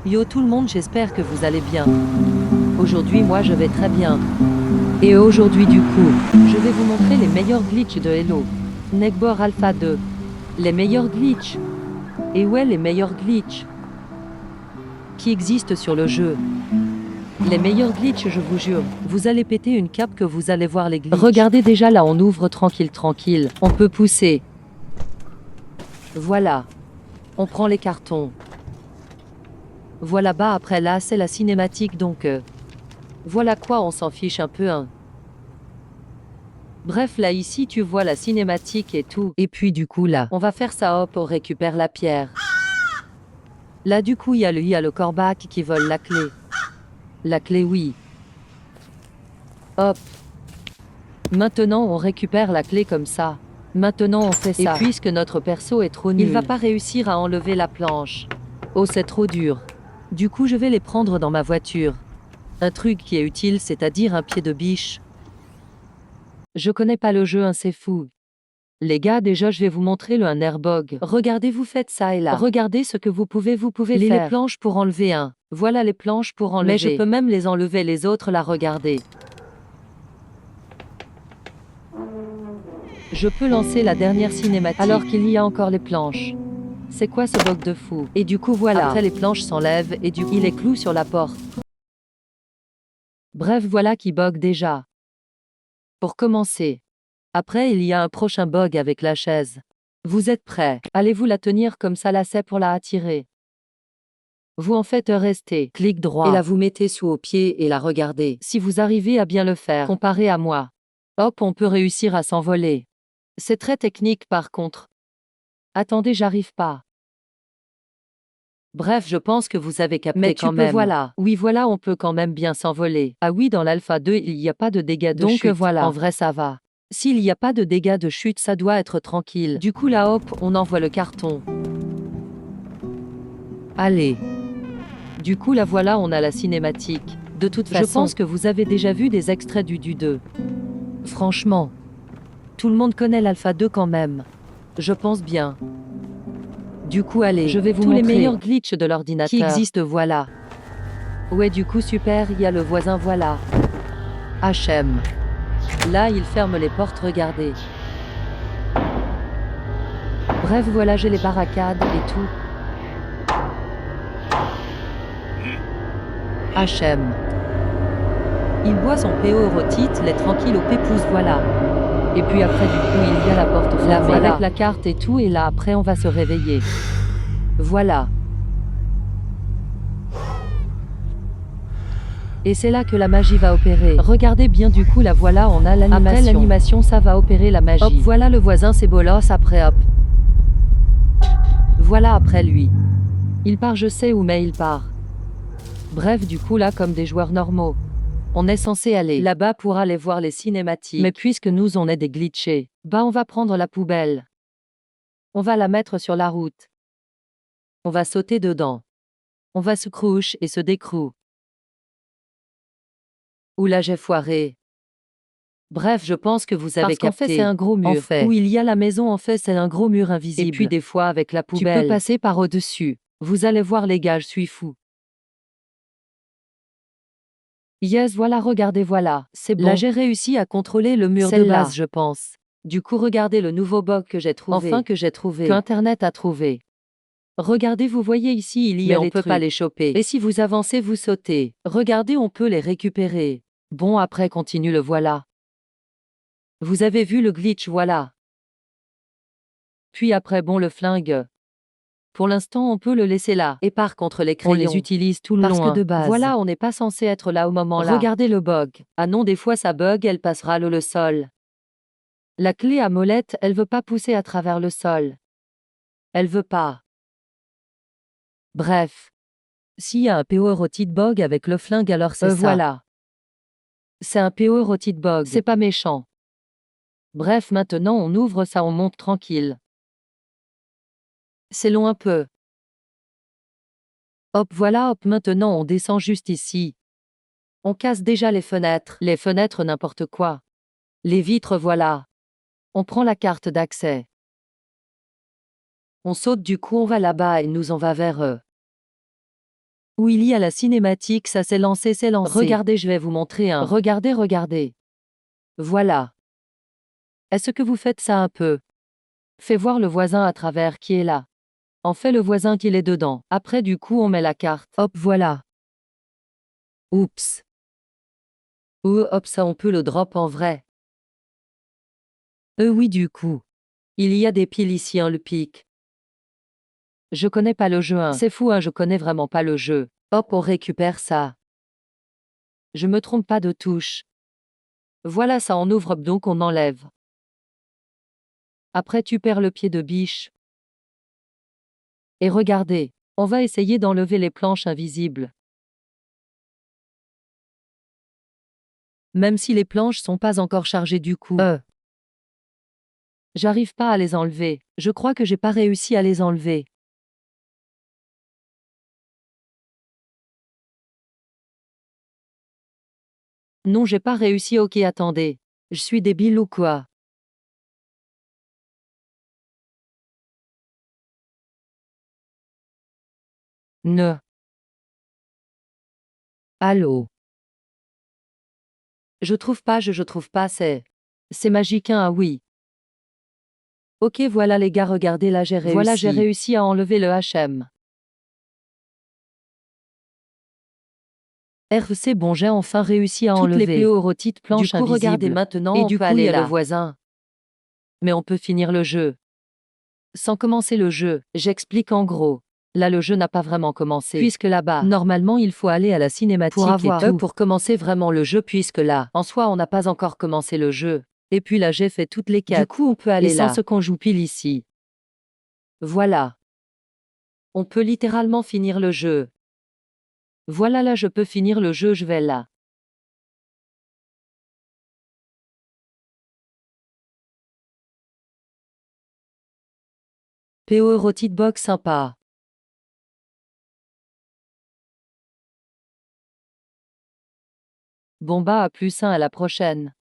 Yo tout le monde, j'espère que vous allez bien. Aujourd'hui moi je vais très bien. Et aujourd'hui du coup, je vais vous montrer les meilleurs glitches de Hello Neckbor Alpha 2. Les meilleurs glitches. Et ouais, les meilleurs glitches qui existent sur le jeu. Les meilleurs glitches, je vous jure. Vous allez péter une cape que vous allez voir les glitches. Regardez déjà là, on ouvre tranquille, tranquille. On peut pousser. Voilà. On prend les cartons. Voilà bas après là, c'est la cinématique donc. Voilà quoi, on s'en fiche un peu hein. Bref là ici tu vois la cinématique et tout. Et puis du coup là, on va faire ça hop, on récupère la pierre. Là du coup il y a le corbac qui vole la clé. La clé oui. Hop. Maintenant on récupère la clé comme ça. Maintenant on fait ça. Et puisque notre perso est trop nul, il va pas réussir à enlever la planche. Oh c'est trop dur. Du coup je vais les prendre dans ma voiture. Un truc qui est utile, c'est-à-dire un pied de biche. Je connais pas le jeu hein, c'est fou. Les gars, déjà je vais vous montrer un airbog. Regardez, vous faites ça et là. Regardez ce que vous pouvez faire. Les planches pour enlever un. Voilà les planches pour enlever. Mais je peux même les enlever les autres là, regardez. Je peux lancer la dernière cinématique. Alors qu'il y a encore les planches. C'est quoi ce bug de fou? Et du coup voilà. Après les planches s'enlèvent et du coup il est clou sur la porte. Bref voilà qui bug déjà. Pour commencer. Après il y a un prochain bug avec la chaise. Vous êtes prêts? Allez-vous la tenir comme ça là c'est pour la attirer. Vous en faites rester, clic droit, et là vous mettez sous au pied et la regardez. Si vous arrivez à bien le faire, comparé à moi. Hop, on peut réussir à s'envoler. C'est très technique par contre. Attendez, j'arrive pas. Bref, je pense que vous avez capté. Mais quand même. Voilà. Oui, voilà, on peut quand même bien s'envoler. Ah oui, dans l'Alpha 2, il n'y a pas de dégâts de chute. Donc voilà. En vrai, ça va. S'il n'y a pas de dégâts de chute, ça doit être tranquille. Du coup, là, hop, on envoie le carton. Allez. Du coup, là, voilà, on a la cinématique. De toute façon, je pense que vous avez déjà vu des extraits du 2. Franchement. Tout le monde connaît l'Alpha 2 quand même. Je pense bien. Du coup, allez, je vais vous montrer tous les meilleurs glitches de l'ordinateur qui existent, voilà. Ouais, du coup, super, il y a le voisin, voilà. HM. Là, il ferme les portes, regardez. Bref, voilà, j'ai les barricades et tout. HM. Il boit son PO eurotite, les tranquille au pépouze, voilà. Et puis après, du coup, il y a la porte fermée voilà. Avec la carte et tout, et là, après, on va se réveiller. Voilà. Et c'est là que la magie va opérer. Regardez bien, du coup, là, voilà, on a l'animation. Après l'animation, ça va opérer la magie. Hop, voilà le voisin, c'est bolos, après, hop. Voilà après lui. Il part, je sais où, mais il part. Bref, du coup, là, comme des joueurs normaux. On est censé aller là-bas pour aller voir les cinématiques. Mais puisque nous on est des glitchés, bah on va prendre la poubelle. On va la mettre sur la route. On va sauter dedans. On va se crouche et se décroue. Oula, j'ai foiré. Bref, je pense que vous avez capté. Parce qu'en fait, c'est un gros mur. En fait. Où il y a la maison, en fait, c'est un gros mur invisible. Et puis des fois, avec la poubelle, tu peux passer par au-dessus. Vous allez voir les gars, je suis fou. Yes, voilà, regardez, voilà. C'est bon. Là, j'ai réussi à contrôler le mur de base, je pense. Du coup, regardez le nouveau bug que j'ai trouvé. Enfin, que j'ai trouvé. Qu'Internet a trouvé. Regardez, vous voyez ici, il y a les trucs. Mais on peut pas les choper. Et si vous avancez, vous sautez. Regardez, on peut les récupérer. Bon, après, continue le voilà. Vous avez vu le glitch, voilà. Puis après, bon, le flingue. Pour l'instant, on peut le laisser là. Et par contre, les crayons, on les utilise tout le long. Parce que de base, voilà, on n'est pas censé être là au moment là. Regardez le bug. Ah non, des fois ça bug, elle passera le sol. La clé à molette, elle veut pas pousser à travers le sol. Elle veut pas. Bref. S'il y a un PO Rotit bug avec le flingue, alors c'est ça. Voilà. C'est un PO Rotit bug. C'est pas méchant. Bref, maintenant on ouvre ça, on monte tranquille. C'est long un peu. Hop, voilà, hop, maintenant on descend juste ici. On casse déjà les fenêtres n'importe quoi. Les vitres, voilà. On prend la carte d'accès. On saute, du coup on va là-bas et nous on va vers eux. Où il y a la cinématique, ça s'est lancé, c'est lancé. Regardez, je vais vous montrer un. Regardez, regardez. Voilà. Est-ce que vous faites ça un peu? Fais voir le voisin à travers qui est là. En fait le voisin qu'il est dedans. Après du coup on met la carte. Hop, voilà. Oups. Hop, ça on peut le drop en vrai. Oui du coup. Il y a des piles ici, le pic. Je connais pas le jeu, hein. C'est fou, hein, je connais vraiment pas le jeu. Hop, on récupère ça. Je me trompe pas de touche. Voilà, ça en ouvre, donc on enlève. Après tu perds le pied de biche. Et regardez, on va essayer d'enlever les planches invisibles. Même si les planches sont pas encore chargées du coup. J'arrive pas à les enlever. Je crois que j'ai pas réussi à les enlever. Non, j'ai pas réussi. Ok, attendez. Je suis débile ou quoi? Ne. Allô? Je trouve pas, je trouve pas, c'est magique, hein, ah oui. Ok, voilà les gars, regardez là, j'ai réussi. Voilà, j'ai réussi à enlever le HM. C'est bon, j'ai enfin réussi à enlever toutes les péorotites planches invisibles. Du coup, regardez maintenant, et du coup, il y a le voisin. Mais on peut finir le jeu. Sans commencer le jeu, j'explique en gros. Là, le jeu n'a pas vraiment commencé. Puisque là-bas, normalement, il faut aller à la cinématique pour avoir et tout. Pour commencer vraiment le jeu, puisque là, en soi, on n'a pas encore commencé le jeu. Et puis là, j'ai fait toutes les quêtes. Du coup, on peut aller là. Sans ce qu'on joue pile ici. Voilà. On peut littéralement finir le jeu. Voilà, là, je peux finir le jeu, je vais là. PO Rotite Box sympa. Bon bah à plus, à la prochaine.